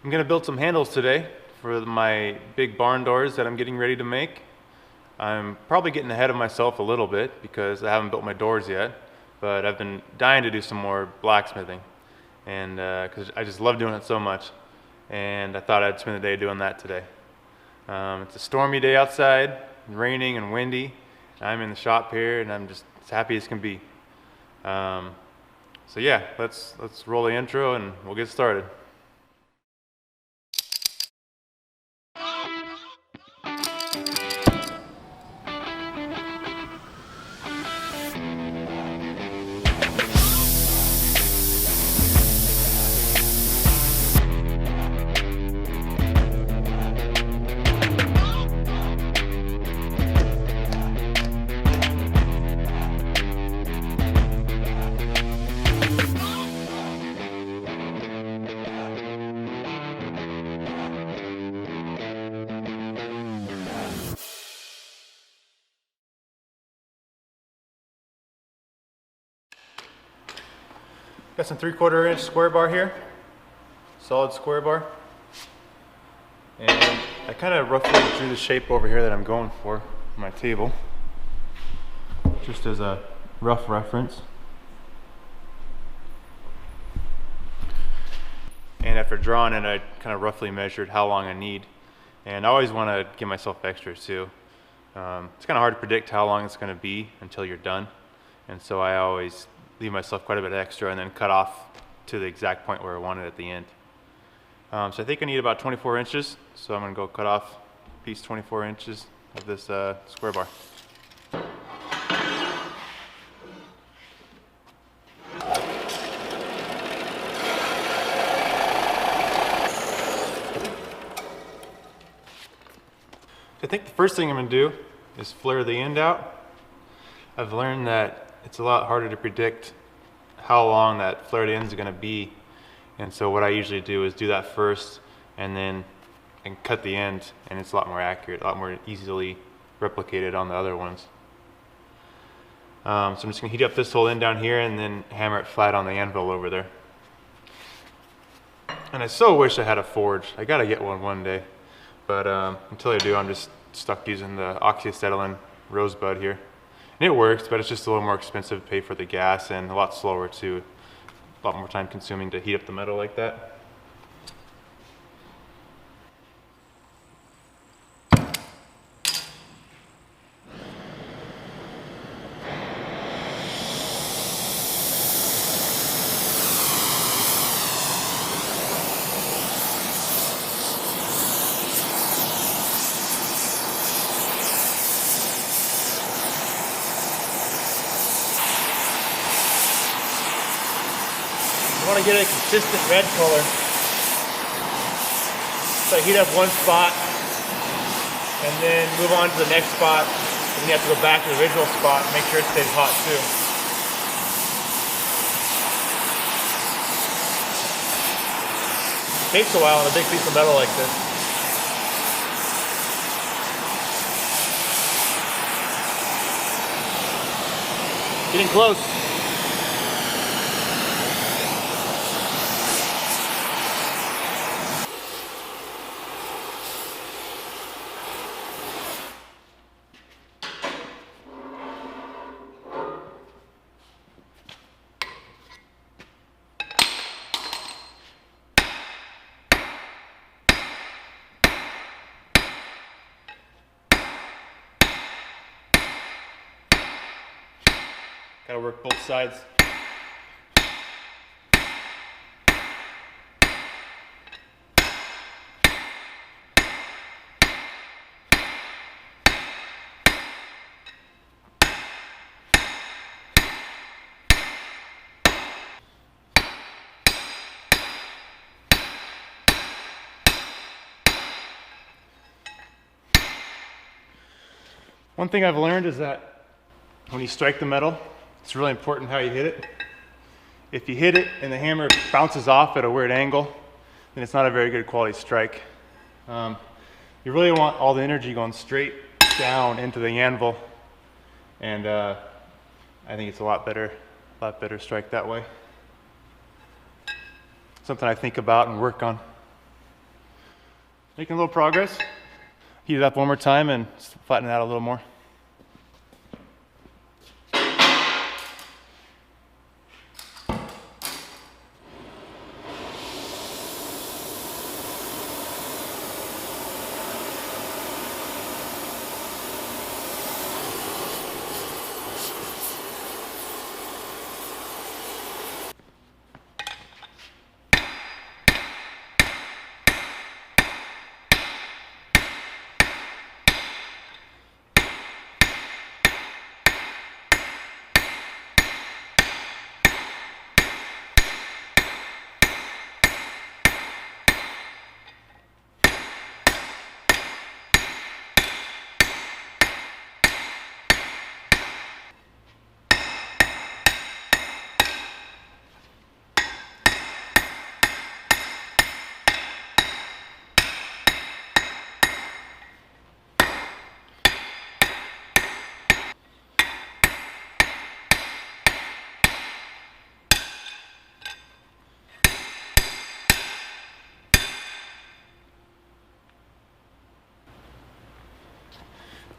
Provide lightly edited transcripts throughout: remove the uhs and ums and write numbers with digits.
I'm going to build some handles today for my big barn doors that I'm getting ready to make. I'm probably getting ahead of myself a little bit because I haven't built my doors yet, but I've been dying to do some more blacksmithing, and because I just love doing it so much, and I thought I'd spend the day doing that today. It's a stormy day outside, raining and windy. I'm in the shop here and I'm just as happy as can be. So yeah, let's roll the intro and we'll get started. Got some 3/4 inch square bar here, solid square bar, and I kind of roughly drew the shape over here that I'm going for on my table, just as a rough reference. And after drawing it, I kind of roughly measured how long I need, and I always want to give myself extras too. It's kind of hard to predict how long it's going to be until you're done, and so I always leave myself quite a bit extra and then cut off to the exact point where I want it at the end. So I think I need about 24 inches, so I'm going to go cut off a piece 24 inches of this square bar. I think the first thing I'm going to do is flare the end out. I've learned that it's a lot harder to predict how long that flared end is going to be, and so what I usually do is do that first and then cut the end, and it's a lot more accurate, a lot more easily replicated on the other ones. So I'm just going to heat up this whole end down here and then hammer it flat on the anvil over there. And I so wish I had a forge. I gotta get one day, but until I do, I'm just stuck using the oxyacetylene rosebud here. And it works, but it's just a little more expensive to pay for the gas and a lot slower too. A lot more time consuming to heat up the metal like that. I want to get a consistent red color. So I heat up one spot and then move on to the next spot, and you have to go back to the original spot and make sure it stays hot too. It takes a while on a big piece of metal like this. Getting close. Gotta work both sides. One thing I've learned is that when you strike the metal, it's really important how you hit it. If you hit it and the hammer bounces off at a weird angle, then it's not a very good quality strike. You really want all the energy going straight down into the anvil, and I think it's a lot better strike that way. Something I think about and work on. Making a little progress. Heat it up one more time and flatten it out a little more.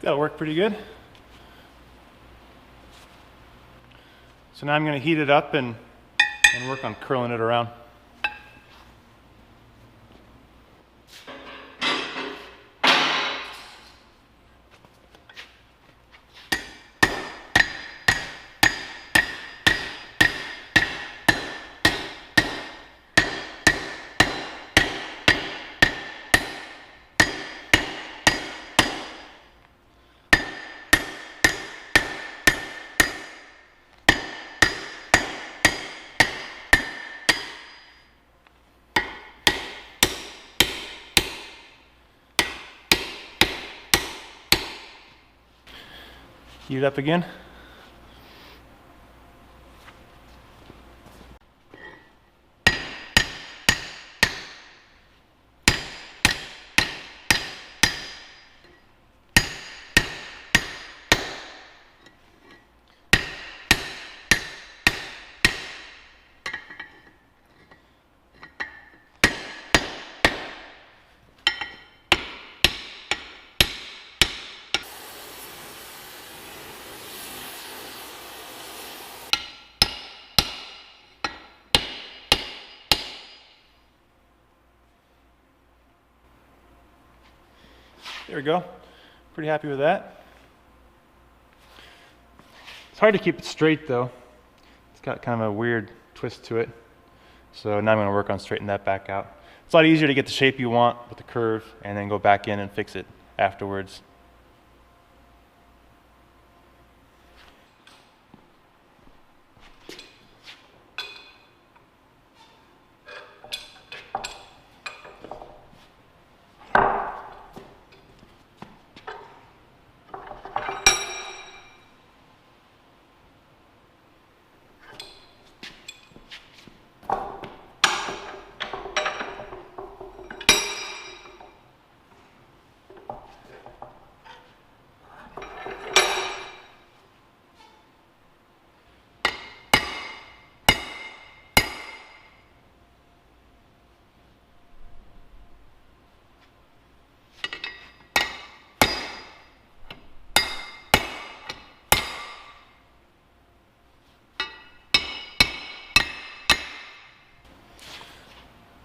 That'll work pretty good. So now I'm going to heat it up and work on curling it around. Heat it up again. There we go. Pretty happy with that. It's hard to keep it straight though. It's got kind of a weird twist to it. So now I'm going to work on straightening that back out. It's a lot easier to get the shape you want with the curve and then go back in and fix it afterwards.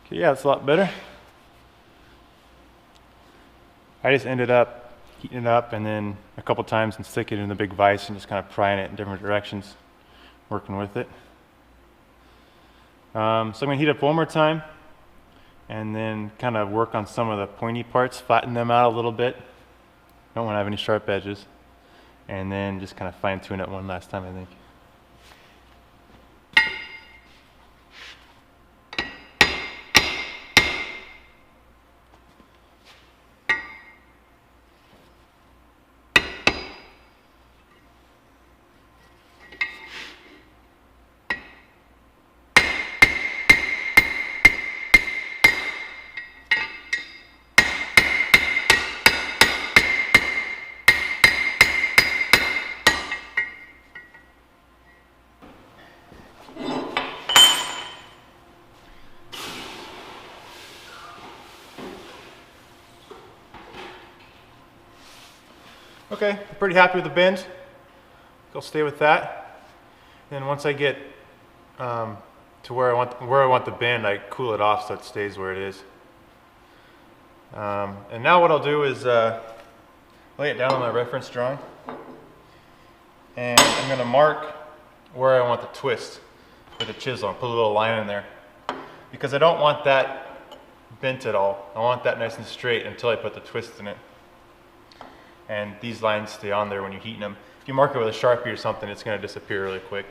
Okay, yeah, it's a lot better. I just ended up heating it up and then a couple times and stick it in the big vise and just kind of prying it in different directions, working with it. So I'm going to heat up one more time and then kind of work on some of the pointy parts, flatten them out a little bit. Don't want to have any sharp edges. And then just kind of fine tune it one last time, I think. Okay, I'm pretty happy with the bend. I'll stay with that. And once I get to where I want the bend, I cool it off so it stays where it is. And now what I'll do is lay it down on my reference drawing, and I'm going to mark where I want the twist with a chisel and put a little line in there, because I don't want that bent at all. I want that nice and straight until I put the twist in it. And these lines stay on there when you're heating them. If you mark it with a Sharpie or something, it's going to disappear really quick.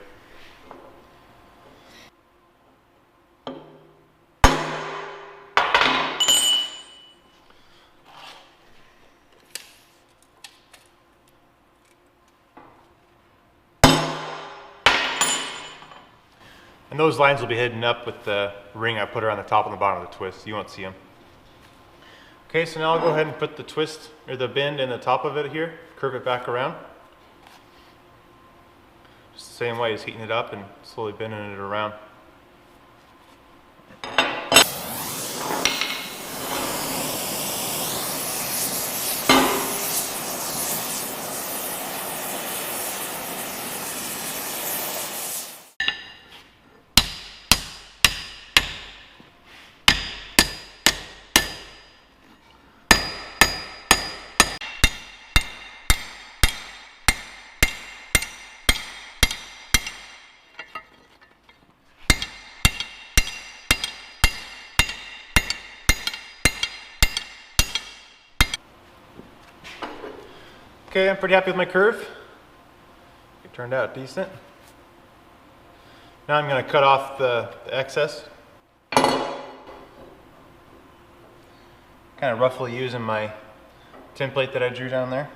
And those lines will be hidden up with the ring I put around the top and the bottom of the twist. You won't see them. Okay, so now I'll go ahead and put the twist or the bend in the top of it here, curve it back around. Just the same way as heating it up and slowly bending it around. Okay, I'm pretty happy with my curve. It turned out decent. Now I'm going to cut off the excess. Kind of roughly using my template that I drew down there.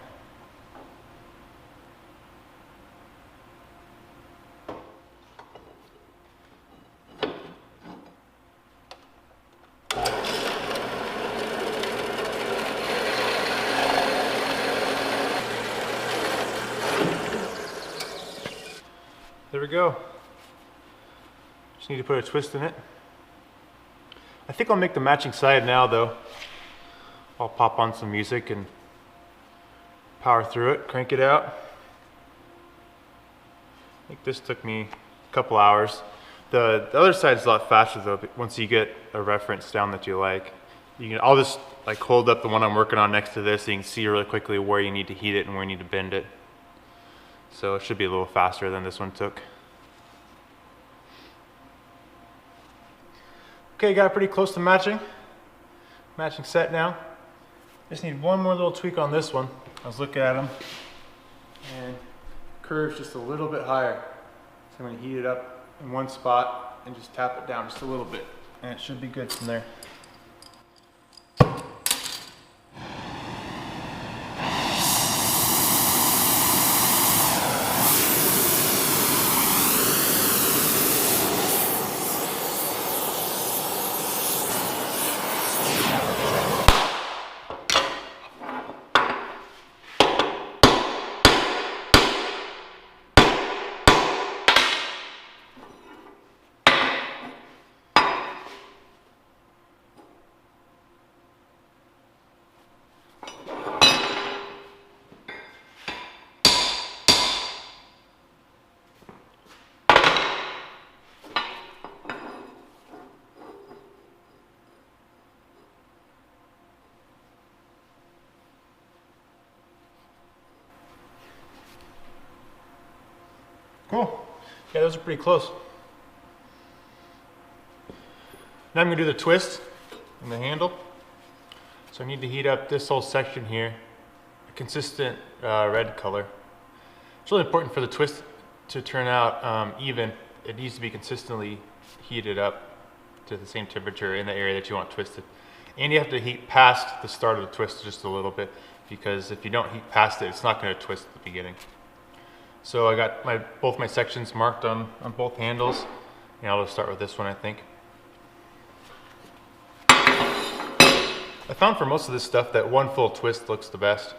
There we go. Just need to put a twist in it. I think I'll make the matching side now though. I'll pop on some music and power through it, crank it out. I think this took me a couple hours. The other side's a lot faster though, once you get a reference down that you like. I'll just like hold up the one I'm working on next to this so you can see really quickly where you need to heat it and where you need to bend it. So it should be a little faster than this one took. Okay, got it pretty close to matching set now. Just need one more little tweak on this one. I was looking at them and curve's just a little bit higher. So I'm going to heat it up in one spot and just tap it down just a little bit, and it should be good from there. Cool. Yeah, those are pretty close. Now I'm going to do the twist and the handle. So I need to heat up this whole section here, a consistent red color. It's really important for the twist to turn out even. It needs to be consistently heated up to the same temperature in the area that you want twisted. And you have to heat past the start of the twist just a little bit, because if you don't heat past it, it's not going to twist at the beginning. So I got both my sections marked on both handles, and I'll just start with this one, I think. I found for most of this stuff that one full twist looks the best.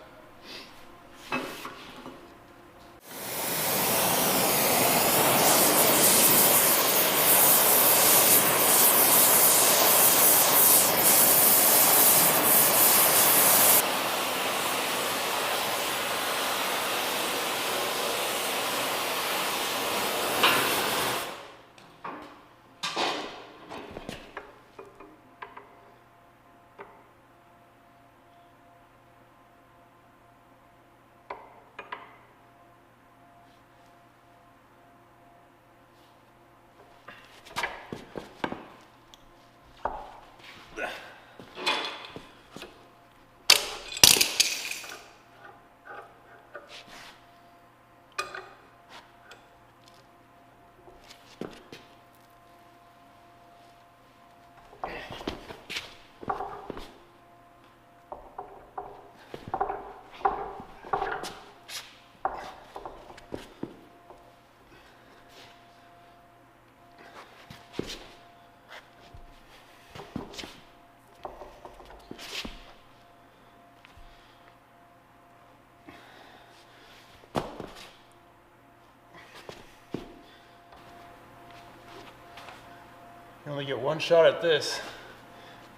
You only get one shot at this.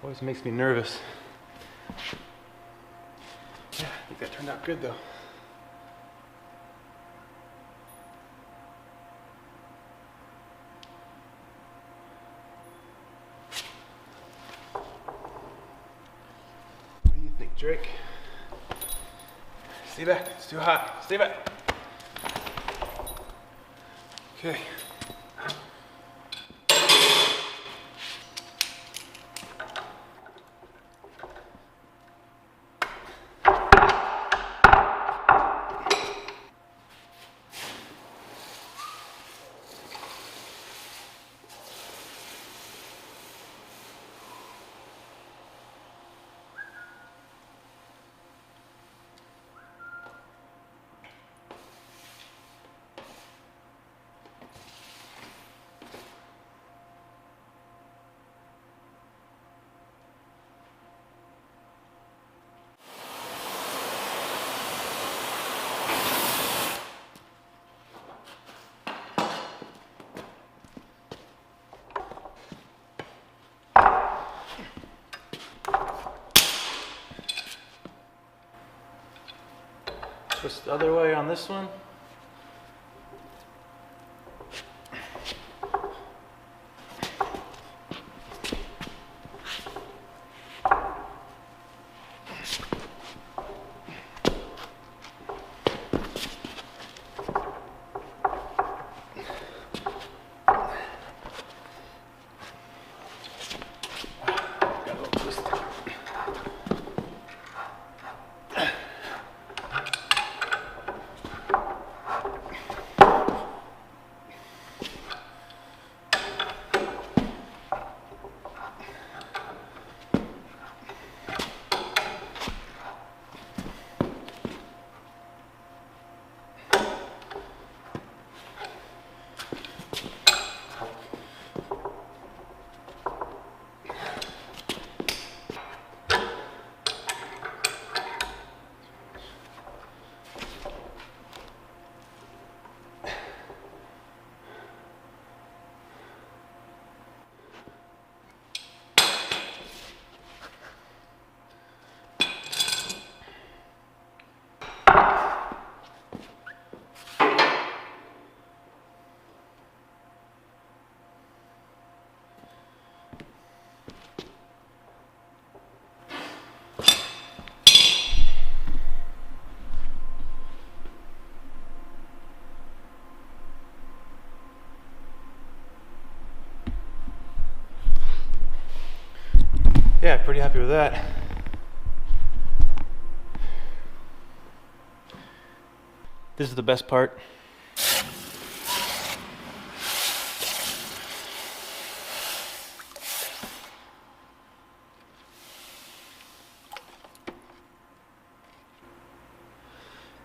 Always makes me nervous. Yeah, I think that turned out good though. What do you think, Drake? Stay back, it's too hot. Stay back. Okay. Twist the other way on this one. Yeah, pretty happy with that. This is the best part.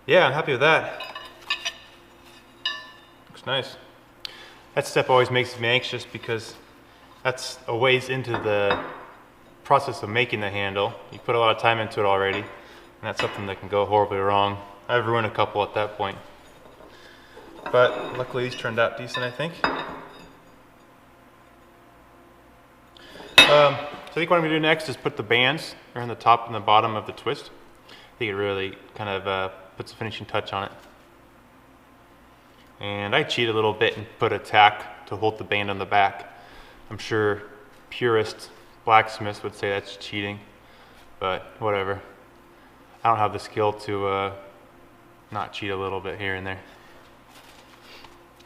Yeah, I'm happy with that. Looks nice. That step always makes me anxious because that's a ways into the process of making the handle. You put a lot of time into it already, and that's something that can go horribly wrong. I've ruined a couple at that point. But luckily these turned out decent, I think. So I think what I'm going to do next is put the bands on the top and the bottom of the twist. I think it really kind of puts a finishing touch on it. And I cheat a little bit and put a tack to hold the band on the back. I'm sure purists, blacksmiths would say that's cheating, but whatever. I don't have the skill to not cheat a little bit here and there.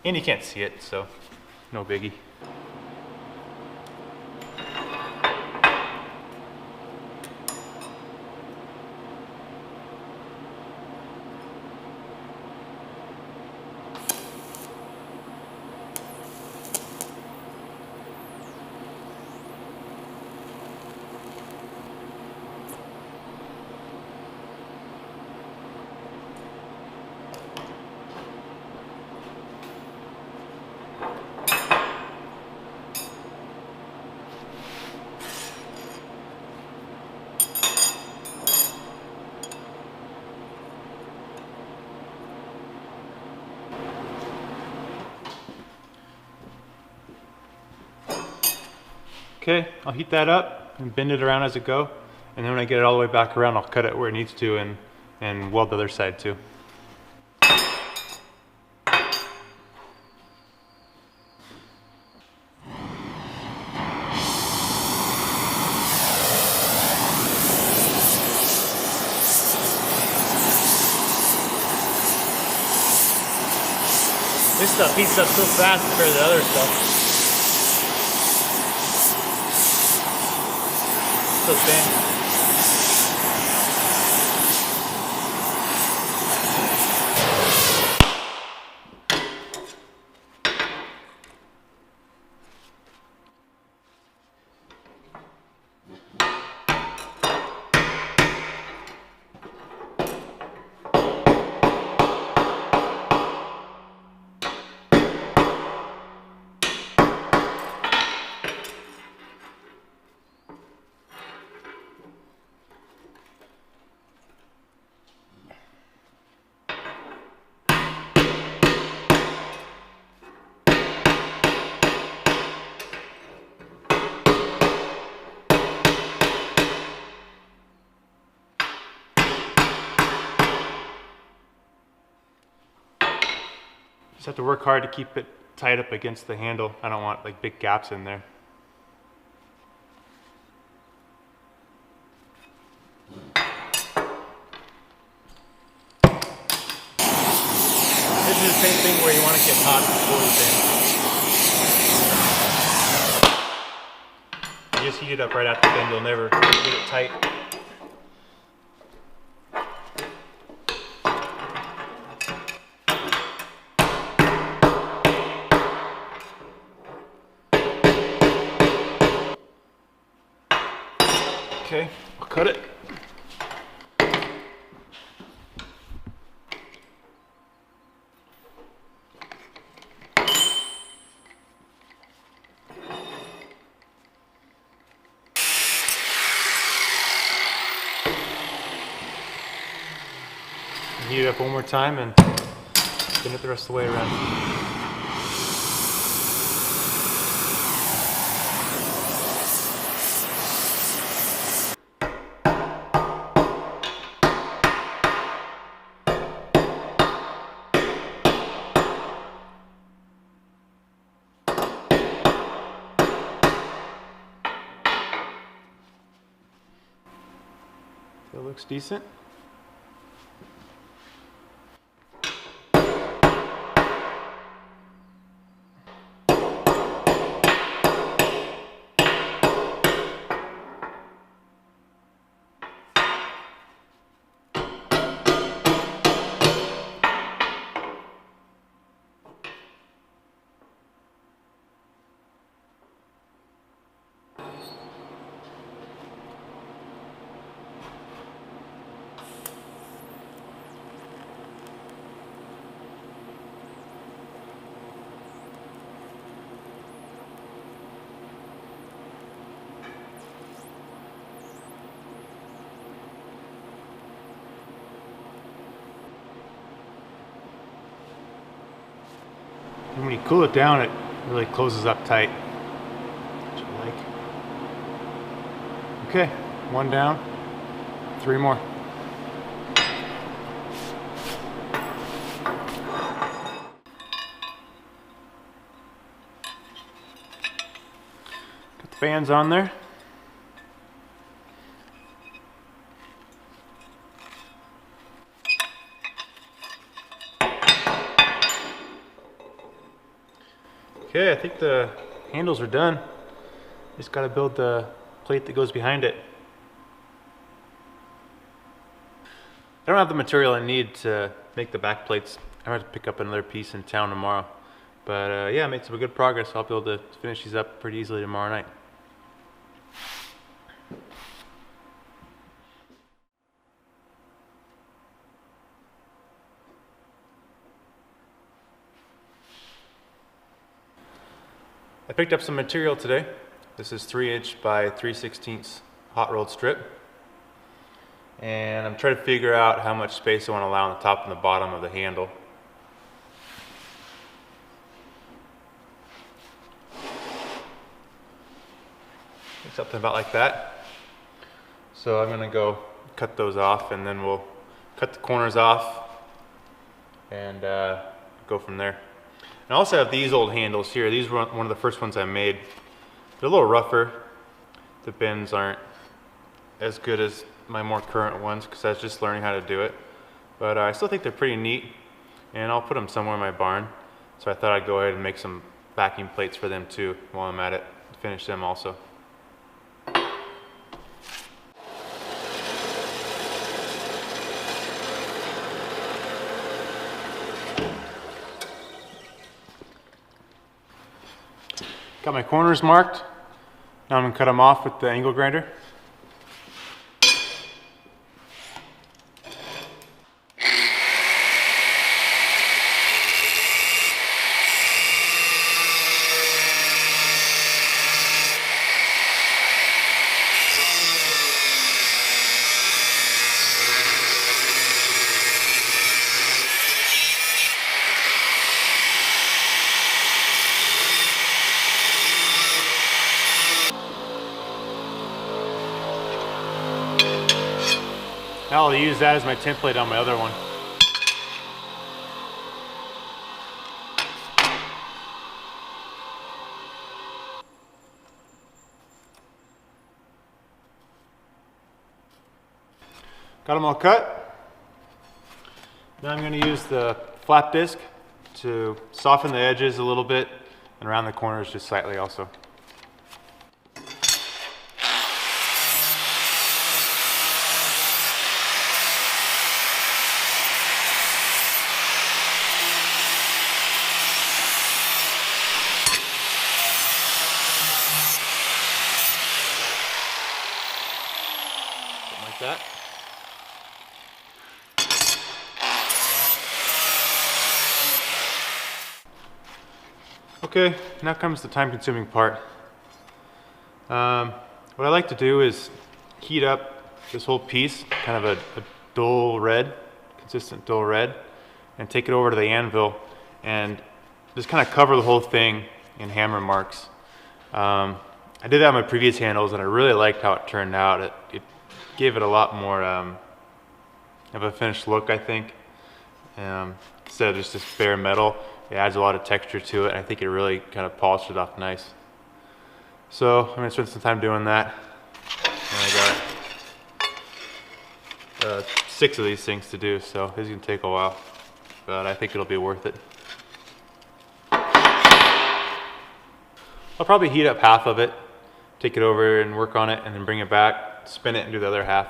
And you can't see it, so no biggie. Okay, I'll heat that up and bend it around as it go. And then when I get it all the way back around, I'll cut it where it needs to and weld the other side too. This stuff heats up so fast compared to the other stuff. So thin. Just have to work hard to keep it tight up against the handle. I don't want like big gaps in there. This is the same thing where you want to get hot before you bend. You just heat it up right after the bend, you'll never get it tight. Okay, I'll cut it. Heat it up one more time and spin it the rest of the way around. That looks decent. And when you cool it down, it really closes up tight, which I like. Okay, one down, 3 more. Got the bands on there. Okay, I think the handles are done. Just got to build the plate that goes behind it. I don't have the material I need to make the back plates. I have to pick up another piece in town tomorrow. But yeah, I made some good progress. I'll be able to finish these up pretty easily tomorrow night. I picked up some material today. This is 3" by 3/16 hot rolled strip. And I'm trying to figure out how much space I want to allow on the top and the bottom of the handle. something about like that. So I'm gonna go cut those off, and then we'll cut the corners off and go from there. And I also have these old handles here. These were one of the first ones I made. They're a little rougher. The bends aren't as good as my more current ones because I was just learning how to do it. But I still think they're pretty neat, and I'll put them somewhere in my barn. So I thought I'd go ahead and make some backing plates for them too while I'm at it, finish them also. Got my corners marked. Now I'm gonna cut them off with the angle grinder. Now I'll use that as my template on my other one. Got them all cut. Now I'm going to use the flap disc to soften the edges a little bit and around the corners just slightly also. Like that. Okay, now comes the time-consuming part. What I like to do is heat up this whole piece, kind of a dull red, consistent dull red, and take it over to the anvil and just kind of cover the whole thing in hammer marks. I did that on my previous handles and I really liked how it turned out. It gave it a lot more of a finished look, I think. Instead of just this bare metal, it adds a lot of texture to it, and I think it really kind of polished it off nice. So I'm gonna spend some time doing that. And I got 6 of these things to do, so this is gonna take a while, but I think it'll be worth it. I'll probably heat up half of it, take it over and work on it, and then bring it back, spin it, and do the other half.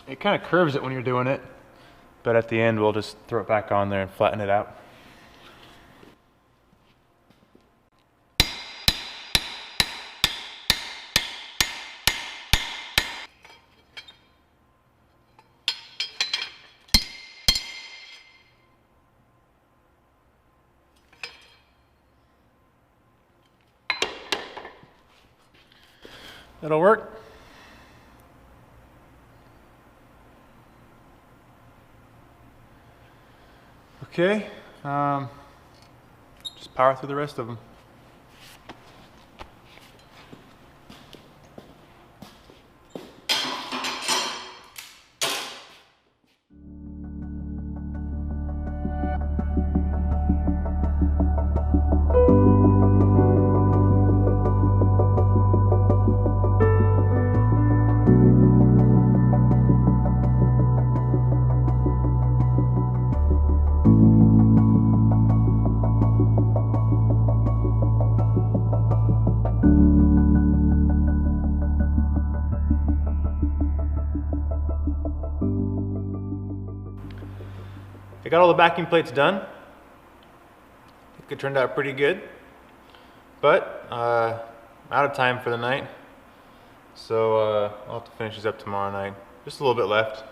It kind of curves it when you're doing it, but at the end we'll just throw it back on there and flatten it out. That'll work. Okay, just power through the rest of them. I got all the backing plates done. I think it turned out pretty good. But I'm out of time for the night. So I'll have to finish these up tomorrow night. Just a little bit left.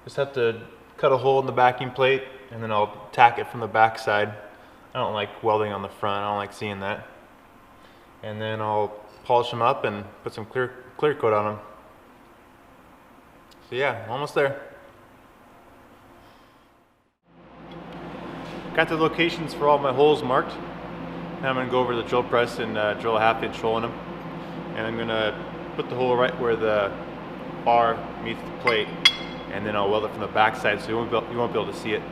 Just have to cut a hole in the backing plate and then I'll tack it from the back side. I don't like welding on the front. I don't like seeing that. And then I'll polish them up and put some clear coat on them. So yeah, almost there. Got the locations for all my holes marked. Now I'm going to go over the drill press and drill a 1/2 inch hole in them. And I'm going to put the hole right where the bar meets the plate. And then I'll weld it from the back side so you won't be able to see it.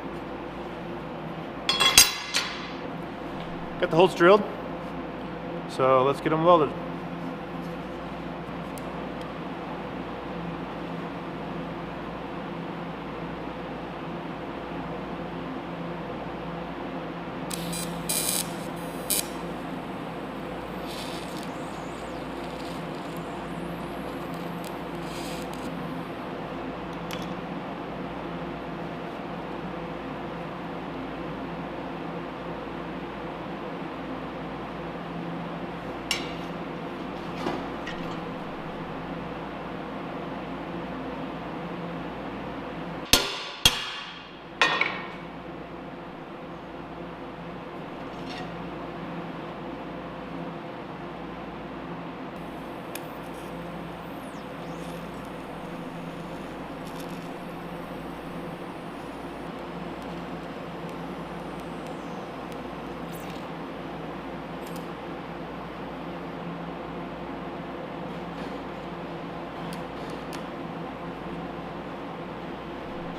Got the holes drilled. So let's get them welded.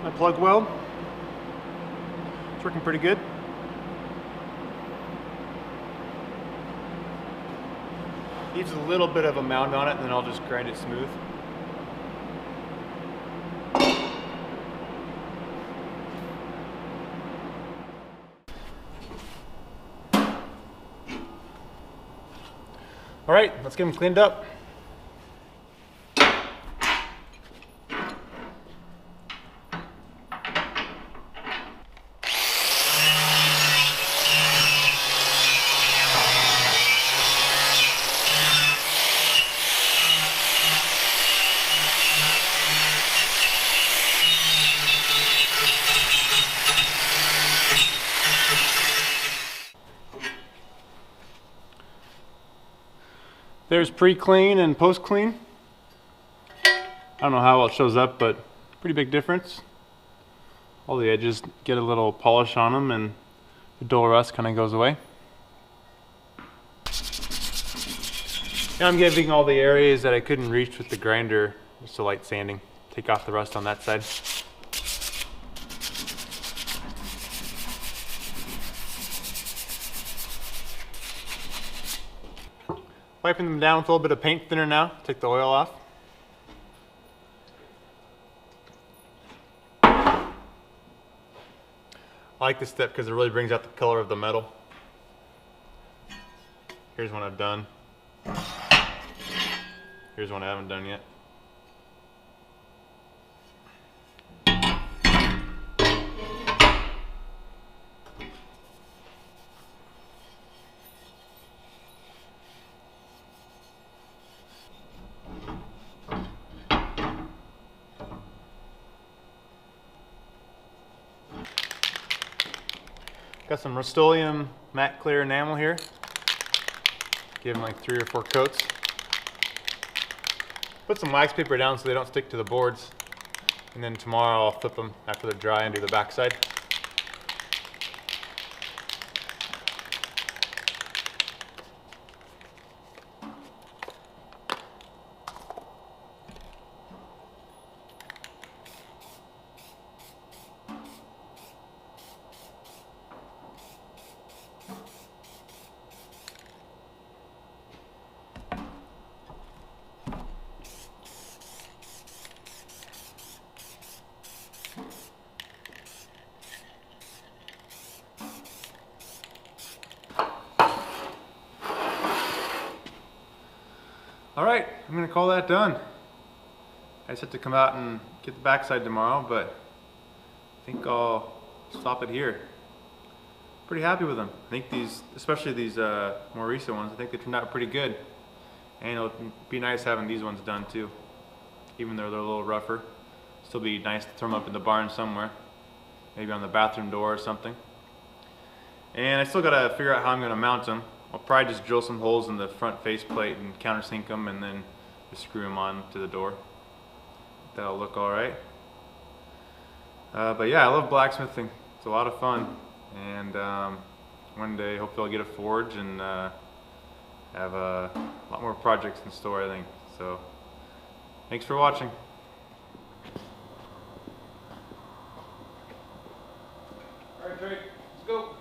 My plug weld, it's working pretty good. Leaves a little bit of a mound on it, and then I'll just grind it smooth. All right, let's get them cleaned up. There's pre-clean and post-clean. I don't know how well it shows up, but pretty big difference. All the edges get a little polish on them and the dull rust kind of goes away. Now I'm giving all the areas that I couldn't reach with the grinder just a light sanding. Take off the rust on that side. Wiping them down with a little bit of paint thinner now, take the oil off. I like this step because it really brings out the color of the metal. Here's one I've done. Here's one I haven't done yet. Got some Rust-Oleum matte clear enamel here. Give them like 3 or 4 coats. Put some wax paper down so they don't stick to the boards. And then tomorrow I'll flip them after they're dry and do the backside. All right, I'm gonna call that done. I just have to come out and get the backside tomorrow, but I think I'll stop it here. Pretty happy with them. I think these, especially these more recent ones, I think they turned out pretty good. And it'll be nice having these ones done too. Even though they're a little rougher. Still be nice to throw them up in the barn somewhere. Maybe on the bathroom door or something. And I still gotta figure out how I'm gonna mount them. I'll probably just drill some holes in the front faceplate and countersink them and then just screw them on to the door. That'll look alright. But yeah, I love blacksmithing. It's a lot of fun. And one day hopefully I'll get a forge and have a lot more projects in store, I think. So thanks for watching. Alright, Drake, let's go.